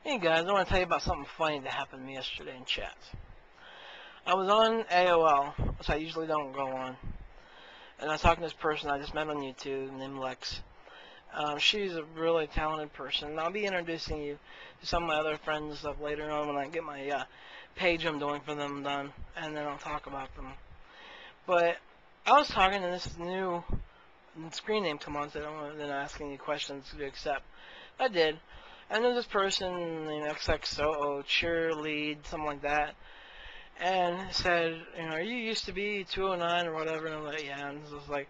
Hey guys, I want to tell you about something funny that happened to me yesterday in chat. I was on AOL, which I usually don't go on, and I was talking to this person I just met on YouTube named Lex. She's a really talented person, and I'll be introducing you to some of my other friends and stuff later on when I get my page I'm doing for them done, and then I'll talk about them. But I was talking, and this new screen name come on, so I don't want to ask any questions to accept. I did. And there's this person named XXOO, cheerlead, something like that, and said, are you used to be 209 or whatever? And I'm like, yeah. And it was like,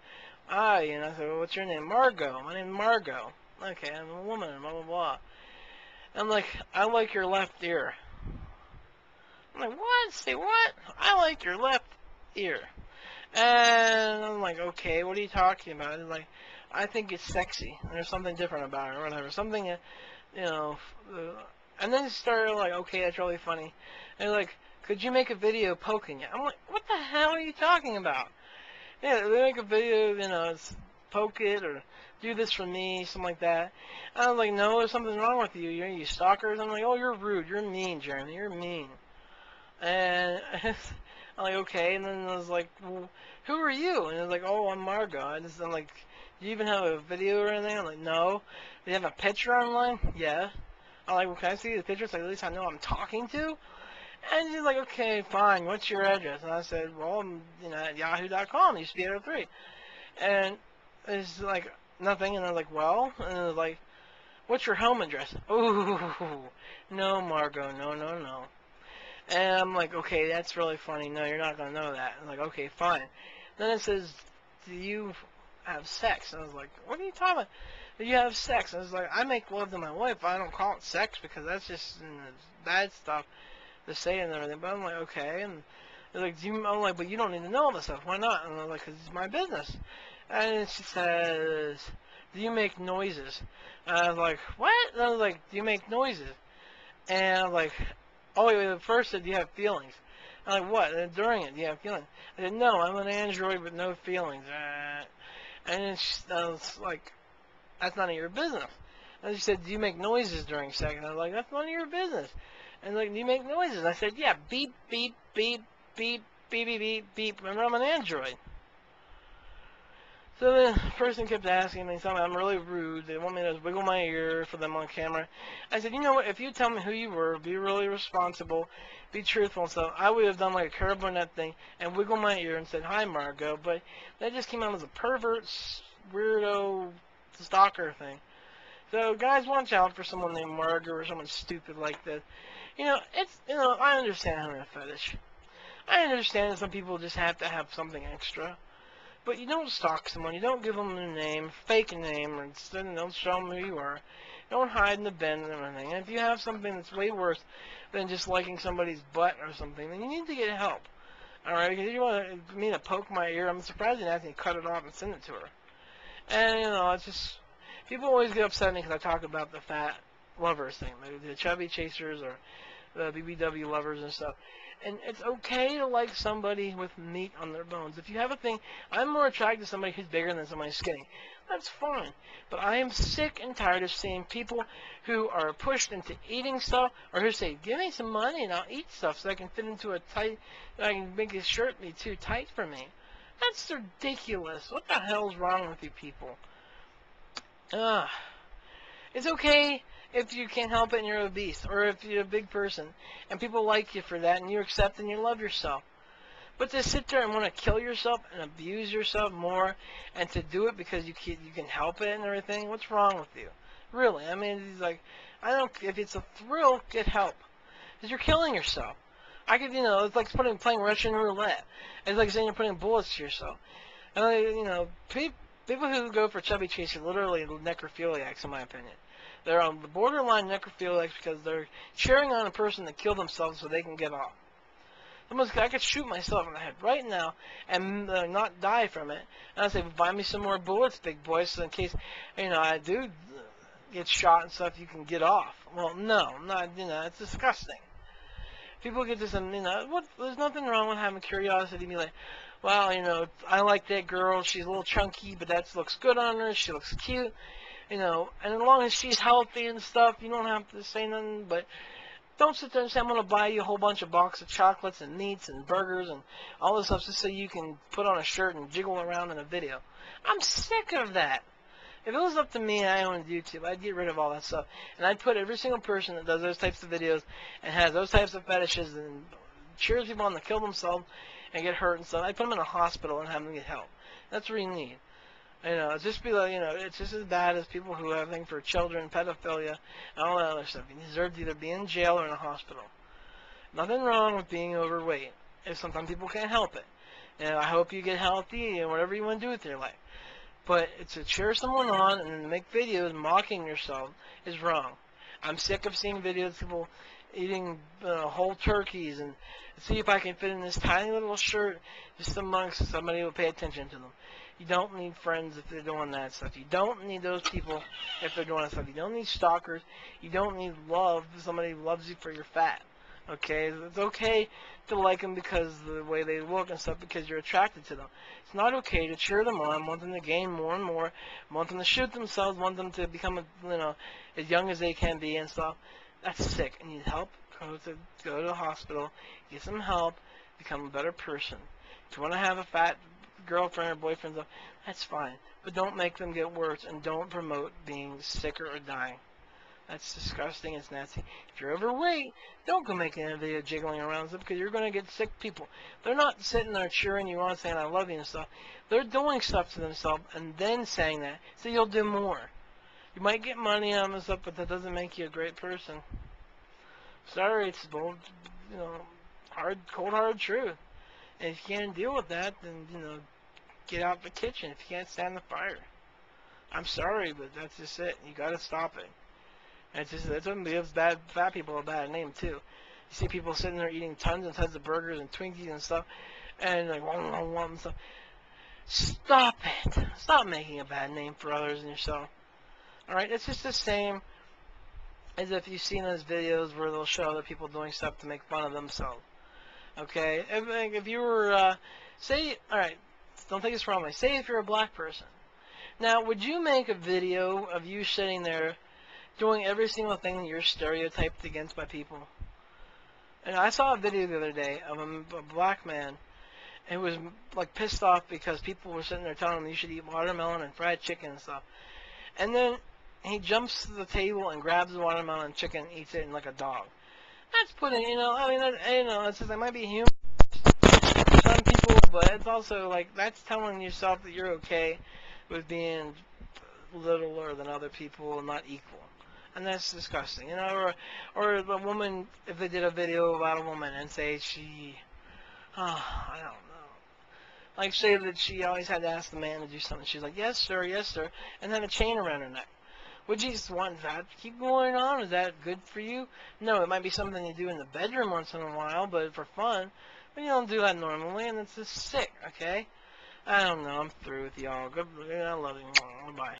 I said, well, what's your name? Margo. My name's Margo. Okay, I'm a woman, blah, blah, blah. And I'm like, I like your left ear. I'm like, what? Say what? I like your left ear. And I'm like, okay, what are you talking about? And like, I think it's sexy. There's something different about it or whatever. Something, and then he started like, okay, that's really funny. And like, could you make a video poking it? I'm like, what the hell are you talking about? Yeah, they make a video, it's poke it or do this for me, something like that. And I was like, no, there's something wrong with you. You stalkers. I'm like, oh, you're rude. You're mean, Jeremy. You're mean. And I'm like, okay. And then I was like, well, who are you? And it was like, oh, I'm Margo. I'm like, do you even have a video or anything? I'm like, no. Do you have a picture online? Yeah. I'm like, well, can I see the picture so at least I know who I'm talking to? And she's like, okay, fine. What's your address? And I said, well, I'm, at yahoo.com. It used to be 803. And it's like, nothing. And I was like, well, and it was like, what's your home address? Ooh, no, Margo, no, no, no. And I'm like, okay, that's really funny. No, you're not going to know that. I'm like, okay, fine. Then it says, do you have sex? And I was like, what are you talking about? Do you have sex? And I was like, I make love to my wife. I don't call it sex because that's just bad stuff to say and everything. But I'm like, okay. And they're like, I'm like, but you don't need to know all this stuff. Why not? And I'm like, because it's my business. And she says, do you make noises? And I was like, what? And I was like, do you make noises? And I'm like, oh, wait, first said, do you have feelings? I'm like, what? And during it, do you have feelings? I said, no, I'm an android with no feelings. And then I was like, that's none of your business. And she said, do you make noises during sex? And I was like, that's none of your business. And like, do you make noises? I said, yeah, beep, beep, beep, beep, beep, beep, beep, beep. Remember, I'm an android. So the person kept asking me something. I'm really rude. They want me to wiggle my ear for them on camera. I said, you know what? If you tell me who you were, be really responsible, be truthful and stuff, I would have done like a Carol Burnett thing and wiggle my ear and said, hi, Margo. But that just came out as a pervert, weirdo, stalker thing. So guys, watch out for someone named Margo or someone stupid like that. I understand having a fetish. I understand that some people just have to have something extra. But you don't stalk someone. You don't give them a name, fake a name, or don't show them who you are. Don't hide in the bin and everything. And if you have something that's way worse than just liking somebody's butt or something, then you need to get help. Alright? Because if you want me to poke my ear, I'm surprised you didn't have to cut it off and send it to her. And, it's just... People always get upset at me because I talk about the fat lovers thing. Like the chubby chasers or the BBW lovers and stuff. And it's okay to like somebody with meat on their bones. If you have a thing, I'm more attracted to somebody who's bigger than somebody skinny. That's fine. But I am sick and tired of seeing people who are pushed into eating stuff or who say, give me some money and I'll eat stuff so I can fit into a tight, I can make his shirt be too tight for me. That's ridiculous. What the hell's wrong with you people? It's okay if you can't help it and you're obese, or if you're a big person, and people like you for that, and you accept and you love yourself. But to sit there and want to kill yourself and abuse yourself more, and to do it because you can help it and everything, what's wrong with you? Really, I mean, it's like, if it's a thrill, get help. Because you're killing yourself. It's like playing Russian roulette. It's like saying you're putting bullets to yourself. And, people who go for chubby chase are literally necrophiliacs, in my opinion. They're on the borderline necrophiliacs because they're cheering on a person that killed themselves so they can get off. I could shoot myself in the head right now and not die from it. And I say, buy me some more bullets, big boy, so in case, I do get shot and stuff, you can get off. Well, no, not, it's disgusting. People get this, and, there's nothing wrong with having curiosity and be like, well, I like that girl. She's a little chunky, but that looks good on her. She looks cute. you know, and as long as she's healthy and stuff, you don't have to say nothing, but don't sit there and say, I'm going to buy you a whole bunch of box of chocolates and meats and burgers and all this stuff just so you can put on a shirt and jiggle around in a video. I'm sick of that. If it was up to me and I owned YouTube, I'd get rid of all that stuff. And I'd put every single person that does those types of videos and has those types of fetishes and cheers people on to kill themselves and get hurt and stuff, I'd put them in a hospital and have them get help. That's what you need. You know, it's just be like, you know, it's just as bad as people who have things for children, pedophilia, and all that other stuff. You deserve to either be in jail or in a hospital. Nothing wrong with being overweight. If sometimes people can't help it. And I hope you get healthy and whatever you want to do with your life. But to cheer someone on and make videos mocking yourself is wrong. I'm sick of seeing videos of people eating whole turkeys and see if I can fit in this tiny little shirt just amongst somebody who will pay attention to them. You don't need friends if they're doing that stuff. You don't need those people if they're doing that stuff. You don't need stalkers. You don't need love. Somebody who loves you for your fat. Okay? It's okay to like them because of the way they look and stuff because you're attracted to them. It's not okay to cheer them on, want them to gain more and more, want them to shoot themselves, want them to become, as young as they can be and stuff. That's sick. You need help. Go to the hospital, get some help, become a better person. If you want to have a fat girlfriend or boyfriend, that's fine. But don't make them get worse, and don't promote being sicker or dying. That's disgusting. It's nasty. If you're overweight, don't go making a video jiggling around stuff because you're going to get sick people. They're not sitting there cheering you on saying I love you and stuff. They're doing stuff to themselves and then saying that, so you'll do more. You might get money on this stuff, but that doesn't make you a great person. Sorry, it's bold, cold hard truth. And if you can't deal with that, then, get out the kitchen if you can't stand the fire. I'm sorry, but that's just it. You gotta stop it. And that's what gives fat people a bad name, too. You see people sitting there eating tons and tons of burgers and Twinkies and stuff, and like, and stuff. Stop it. Stop making a bad name for others and yourself. Alright, it's just the same as if you've seen those videos where they'll show other people doing stuff to make fun of themselves. Okay? If you were, alright, don't take this wrongly. Say if you're a black person. Now, would you make a video of you sitting there doing every single thing that you're stereotyped against by people? And I saw a video the other day of a black man who was, like, pissed off because people were sitting there telling him you should eat watermelon and fried chicken and stuff. And then he jumps to the table and grabs the watermelon and chicken and eats it like a dog. That's putting, it's just, it might be human to some people, but it's also, like, that's telling yourself that you're okay with being littler than other people and not equal. And that's disgusting, or the woman, if they did a video about a woman and say I don't know. Like, say that she always had to ask the man to do something. She's like, yes, sir, and then a chain around her neck. Would you just want that to keep going on? Is that good for you? No, it might be something you do in the bedroom once in a while, but for fun. But you don't do that normally, and it's just sick, okay? I don't know. I'm through with y'all. Good. I love you. Bye.